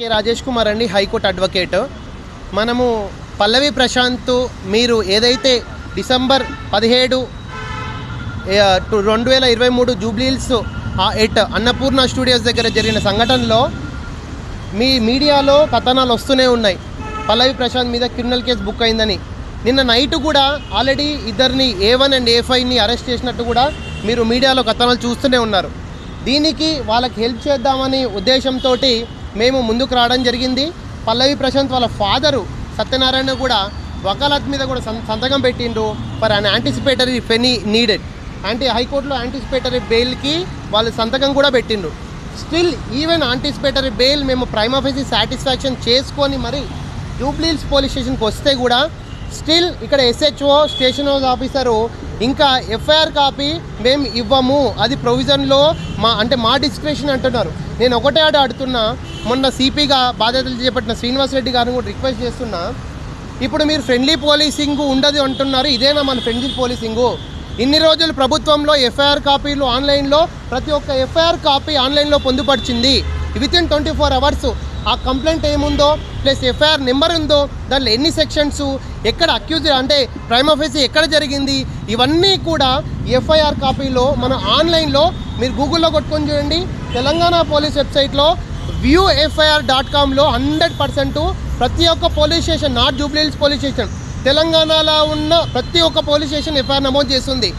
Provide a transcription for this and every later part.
కే రాజేష్ కుమార్ అండి, high court advocate. మనము పల్లవి ప్రశాంత్ మీరు ఏదైతే December 17, 2023 Jubilee Hills at Annapurna studios దగ్గర జరిగిన సంఘటనలో మీ మీడియాలో కథనాలు వస్తూనే ఉన్నాయి. పల్లవి ప్రశాంత్ మీద క్రిమినల్ కేసు బుక్ అయిందని. నిన్న నైట్ కూడా ఆల్రెడీ ఇద్దరిని A1 అండ్ A5ని అరెస్ట్ చేసినట్టు కూడా మీరు మీడియాలో కథనాలు చూస్తూనే ఉన్నారు. దీనికి వాళ్ళకి హెల్ప్ చేద్దామని ఉద్దేశంతో మేము ముందుకు రావడం జరిగింది. పల్లవి ప్రశాంత్ వాళ్ళ ఫాదరు సత్యనారాయణ కూడా వకాలత్ మీద కూడా సంతకం పెట్టిండ్రు ఫర్ అన్ యాంటిసిపేటరీ ఫెనీ నీడెడ్. హైకోర్టులో యాంటిసిపేటరీ బెయిల్కి వాళ్ళు సంతకం కూడా పెట్టిండ్రు. స్టిల్ ఈవెన్ యాంటిసిపేటరీ బెయిల్ మేము ప్రైమ్ ఆఫీసీ సాటిస్ఫాక్షన్ చేసుకొని మరి జూబ్లీహిల్స్ పోలీస్ స్టేషన్కి వస్తే కూడా స్టిల్ ఇక్కడ SHO స్టేషన్ హౌస్ ఆఫీసరు ఇంకా FIR కాపీ మేము ఇవ్వము, అది ప్రొవిజన్లో మా డిస్క్రిప్షన్ అంటున్నారు. నేను ఒకటే అడుగుతున్నా, మొన్న CPగా బాధ్యతలు చేపట్టిన శ్రీనివాసరెడ్డి గారిని కూడా రిక్వెస్ట్ చేస్తున్నా, ఇప్పుడు మీరు ఫ్రెండ్లీ పోలీసింగ్ ఉండదు అంటున్నారు, ఇదేనా మన ఫ్రెండ్లీ పోలీసింగు? ఇన్ని రోజులు ప్రభుత్వంలో FIR కాపీలు ఆన్లైన్లో ప్రతి ఒక్క FIR కాపీ ఆన్లైన్లో పొందుపరిచింది. వితిన్ 24 hours ఆ కంప్లైంట్ ఏముందో ప్లస్ FIR నెంబర్ ఉందో, దాంట్లో ఎన్ని సెక్షన్స్, ఎక్కడ అక్యూజ్ ప్రైమ్ ఆఫీసీ ఎక్కడ జరిగింది, ఇవన్నీ కూడా FIR కాపీలో మన ఆన్లైన్లో మీరు గూగుల్లో కొట్టుకొని చూడండి. తెలంగాణ పోలీస్ వెబ్సైట్లో viewfir.comలో 100% ప్రతి ఒక్క police station, not Jubilee Hills police station, తెలంగాణలో ఉన్న ప్రతి ఒక్క పోలీస్ స్టేషన్ FIR నమోదు చేస్తుంది.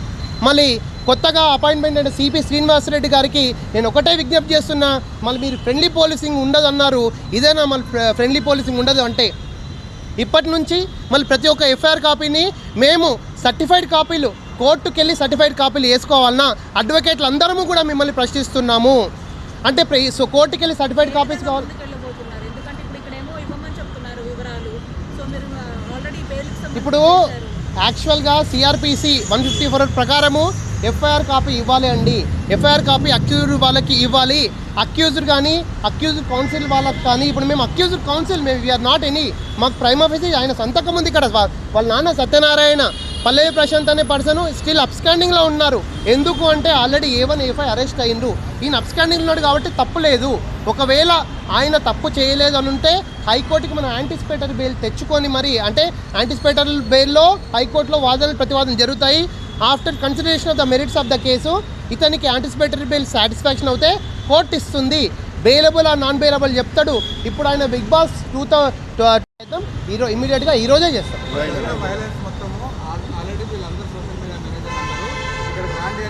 మళ్ళీ కొత్తగా అపాయింట్మెంట్ అయిన CP శ్రీనివాసరెడ్డి గారికి నేను ఒకటే విజ్ఞప్తి చేస్తున్నా, మళ్ళీ మీరు ఫ్రెండ్లీ పోలీసింగ్ ఉండదు అన్నారు, ఇదేనా మళ్ళీ ఫ్రెండ్లీ పోలీసింగ్ ఉండదు అంటే? ఇప్పటి నుంచి మళ్ళీ ప్రతి ఒక్క FIR కాపీని మేము సర్టిఫైడ్ కాపీలు కోర్టుకు వెళ్ళి సర్టిఫైడ్ కాపీలు వేసుకోవాలన్నా అడ్వకేట్లు అందరము కూడా మిమ్మల్ని ప్రశ్నిస్తున్నాము. సో కోర్టుకు వెళ్ళి సర్టిఫైడ్ కాపీస్ కావాలి. ఇప్పుడు యాక్చువల్గా CRPC 154 ప్రకారము FIR కాపీ ఇవ్వాలి అండి. FIR కాపీ అక్యూజ్డ్ వాళ్ళకి ఇవ్వాలి. అక్యూజ్డ్ కానీ అక్యూజ్డ్ కౌన్సిల్ వాళ్ళకి కానీ, ఇప్పుడు మేము అక్యూజ్డ్ కౌన్సిల్, మేము వీఆర్ నాట్ ఎనీ, మాకు ప్రైమ్ ఆఫీసీ ఆయన సంతకం ఉంది ఇక్కడ. వాళ్ళ నాన్న సత్యనారాయణ, పల్లవి ప్రశాంత్ అనే పర్సన్ స్టిల్ అబ్స్కాండింగ్లో ఉన్నారు. ఎందుకు అంటే ఆల్రెడీ A1 A5 అరెస్ట్ అయ్యిండ్రు. ఈయన అబ్స్కాండింగ్ ఉన్నాడు కాబట్టి తప్పు లేదు. ఒకవేళ ఆయన తప్పు చేయలేదు అని ఉంటే హైకోర్టుకి మనం యాంటిసిపేటరీ బెయిల్ తెచ్చుకొని మరి యాంటిసిపేటరీ బెయిల్లో హైకోర్టులో వాదనలు ప్రతివాదన జరుగుతాయి. After consideration of the merits of the case ఇతనికి యాంటిసిపేటరీ బెయిల్ సాటిస్ఫాక్షన్ అవుతే కోర్టు ఇస్తుంది. బెయిలబుల్ ఆ నాన్ బెయిలబుల్ చెప్తాడు. ఇప్పుడు ఆయన బిగ్ బాస్ 2000 ఇమీడియట్గా ఈరోజే చేస్తాం.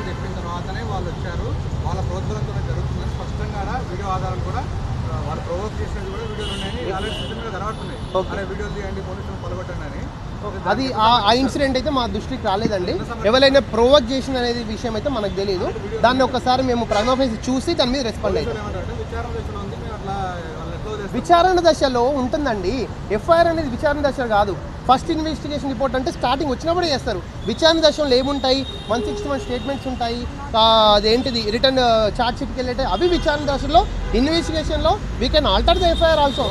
చెప్పిన తర్వాతనే వాళ్ళు వచ్చారు, వాళ్ళ ప్రోత్సాహంతో జరుగుతుంది. స్పష్టంగా వీడియో ఆధారం కూడా వాళ్ళు ప్రొవోక్ చేసినది కూడా వీడియోలు ఉన్నాయని ఆల్రెడీ సిస్టమ్ మీద కనబడుతున్నాయి. వీడియోలు తీయండి, పోలీసులు పలగొట్టండి అని. అది ఆ ఇన్సిడెంట్ అయితే మా దృష్టికి రాలేదండి. ఎవరైనా ప్రొవోక్ చేసిన అనేది విషయం అయితే మనకు తెలియదు. దాన్ని ఒకసారి మేము ప్రైమ్ ఆఫీస్ చూసి దాని మీద రెస్పాండ్ అవుతాం. విచారణ దశలో ఉంటుందండి. FIR అనేది విచారణ దశ కాదు. ఫస్ట్ ఇన్వెస్టిగేషన్ రిపోర్ట్ అంటే స్టార్టింగ్ వచ్చినప్పుడే చేస్తారు. విచారణ దశలో ఏముంటాయి, 161 స్టేట్మెంట్స్ ఉంటాయి, అదేంటిది రిటర్న్ ఛార్జ్ షీట్కి వెళ్ళేటే అవి విచారణ దశలో. ఇన్వెస్టిగేషన్లో we can alter the FIR also.